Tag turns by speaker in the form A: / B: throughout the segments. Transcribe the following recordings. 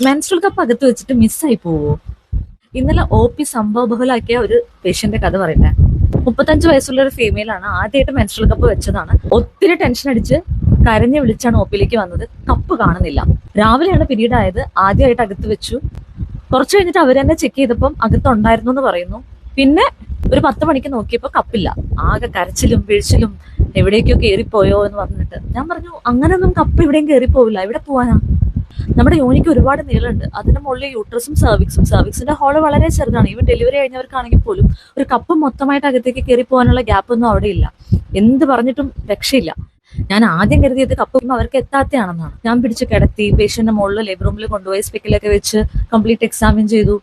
A: Menstrual cup അകത്ത് വെച്ചിട്ട് മിസ്സായി പോവോ? ഇന്നലെ OP സംഭവ ബഹുലാക്കിയ ഒരു പേഷ്യന്റെ കഥ പറയട്ടെ. 35 വയസ്സുള്ള ഒരു ഫീമെയിൽ ആണ്. ആദ്യമായിട്ട് മെൻസ്ട്രൽ കപ്പ് വെച്ചതാണ്. ഒത്തിരി ടെൻഷൻ അടിച്ച് കരഞ്ഞു വിളിച്ചാണ് OP-ലേക്ക് വന്നത്. കപ്പ് കാണുന്നില്ല. രാവിലെയാണ് പിരീഡ് ആയത്. ആദ്യമായിട്ട് അകത്ത് വെച്ചു. കുറച്ച് കഴിഞ്ഞിട്ട് അവർ തന്നെ ചെക്ക് ചെയ്തപ്പം അകത്തുണ്ടായിരുന്നു എന്ന് പറയുന്നു. പിന്നെ ഒരു 10 മണിക്ക് നോക്കിയപ്പോൾ കപ്പില്ല. ആകെ കരച്ചിലും വീഴ്ചിലും എവിടേക്കോ കയറിപ്പോയോ എന്ന് പറഞ്ഞിട്ട് ഞാൻ പറഞ്ഞു, അങ്ങനെയൊന്നും കപ്പ് എവിടെയും കയറിപ്പോവില്ല. എവിടെ പോവാനാ? നമ്മുടെ യോനിക്ക് ഒരുപാട് നീളമുണ്ട്. അതിന്റെ മുകളിൽ യൂട്രസും സർവിക്സിന്റെ ഹോള് വളരെ ചെറുതാണ്. ഈവൻ ഡെലിവറി കഴിഞ്ഞവർക്കാണെങ്കിൽ പോലും ഒരു കപ്പ് മൊത്തമായിട്ട് അകത്തേക്ക് കയറി പോകാനുള്ള ഗ്യാപ്പ് ഒന്നും അവിടെ ഇല്ല. എന്ത് പറഞ്ഞിട്ടും രക്ഷയില്ല. ഞാൻ ആദ്യം കരുതിയത് കപ്പ് അവർക്ക് എത്താത്തയാണെന്നാണ്. ഞാൻ പിടിച്ച് കിടത്തി പേഷ്യന്റിന്റെ മുകളിൽ ലേബർ റൂമിൽ കൊണ്ടുപോയി സ്പെക്കിലൊക്കെ വെച്ച് കംപ്ലീറ്റ് എക്സാമിൻ ചെയ്തു.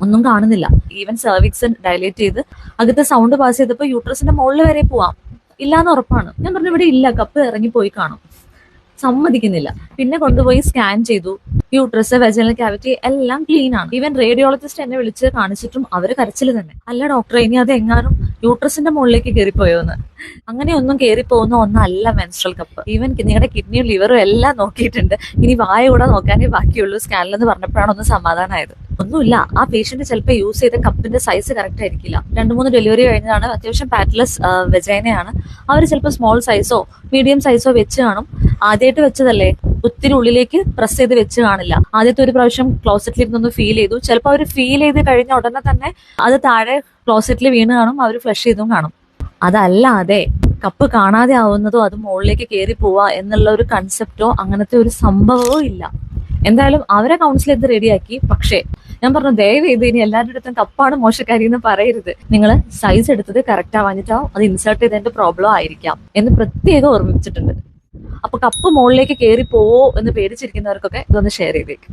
A: ഒന്നും കാണുന്നില്ല. ഈവൻ സർവിക്സ് ഡയലേറ്റ് ചെയ്ത് അകത്തെ സൗണ്ട് പാസ് ചെയ്തപ്പോൾ യൂട്രസിന്റെ മുകളിൽ വരെ പോവാം. ഇല്ലാന്ന് ഉറപ്പാണ്. ഞാൻ പറഞ്ഞു ഇവിടെ ഇല്ല, കപ്പ് ഇറങ്ങിപ്പോയി കാണും. സമ്മതിക്കുന്നില്ല. പിന്നെ കൊണ്ടുപോയി സ്കാൻ ചെയ്തു. യൂട്രസ്, വെജനൽ ക്യാവിറ്റി എല്ലാം ക്ലീൻ ആണ്. ഈവൻ റേഡിയോളജിസ്റ്റ് എന്നെ വിളിച്ച് കാണിച്ചിട്ടും അവര് കരച്ചിൽ തന്നെ. അല്ല ഡോക്ടറെ, ഇനി അത് എങ്ങാനും യൂട്രസിന്റെ മുകളിലേക്ക് കയറിപ്പോയോന്ന്? അങ്ങനെയൊന്നും കയറിപ്പോകുന്ന ഒന്നല്ല മെൻസ്ട്രൽ കപ്പ്. ഈവൻ നിങ്ങളുടെ കിഡ്നിയും ലിവറും എല്ലാം നോക്കിയിട്ടുണ്ട്. ഇനി വായ കൂടെ നോക്കാനേ ബാക്കിയുള്ളൂ സ്കാനിലെന്ന് പറഞ്ഞപ്പോഴാണ് ഒന്ന് സമാധാനമായത്. ഒന്നുമില്ല, ആ പേഷ്യന്റ് ചിലപ്പോൾ യൂസ് ചെയ്ത കപ്പിന്റെ സൈസ് കറക്റ്റ് ആയിരിക്കില്ല. 2-3 ഡെലിവറി കഴിഞ്ഞതാണ്. അത്യാവശ്യം പാറ്റ്ലെസ് വെജൈനയാണ്. അവർ ചിലപ്പോൾ സ്മോൾ സൈസോ മീഡിയം സൈസോ വെച്ച് കാണും. ആദ്യമായിട്ട് വെച്ചതല്ലേ, ഒത്തിരി ഉള്ളിലേക്ക് പ്രസ് ചെയ്ത് വെച്ച് കാണില്ല. ആദ്യത്തെ ഒരു പ്രാവശ്യം ക്ലോസറ്റിലിരുന്നൊന്ന് ഫീൽ ചെയ്തു. ചിലപ്പോൾ അവർ ഫീൽ ചെയ്ത് കഴിഞ്ഞ ഉടനെ തന്നെ അത് താഴെ ക്ലോസറ്റിൽ വീണ് കാണും. അവർ ഫ്ലഷ് ചെയ്തും കാണും. അതല്ലാതെ കപ്പ് കാണാതെ ആവുന്നതോ അത് മുകളിലേക്ക് കയറി പോവാ എന്നുള്ള ഒരു കൺസെപ്റ്റോ അങ്ങനത്തെ ഒരു സംഭവമോ ഇല്ല. എന്തായാലും അവരെ കൗൺസിൽ ചെയ്ത് റെഡിയാക്കി. പക്ഷേ ഞാൻ പറഞ്ഞു, ദയവ് ചെയ്ത് ഇനി എല്ലാവരുടെ അടുത്തും കപ്പാണ് മോശക്കാരി എന്ന് പറയരുത്. നിങ്ങൾ സൈസ് എടുത്തത് കറക്റ്റ് ആവാഞ്ഞിട്ടാവും, അത് ഇൻസേർട്ട് ചെയ്തതിന്റെ പ്രോബ്ലം ആയിരിക്കാം എന്ന് പ്രത്യേകം ഓർമ്മിപ്പിച്ചിട്ടുണ്ട്. അപ്പൊ കപ്പ് മുകളിലേക്ക് കയറി പോവോ എന്ന് പേടിച്ചിരിക്കുന്നവർക്കൊക്കെ ഇതൊന്ന് ഷെയർ ചെയ്തേക്കും.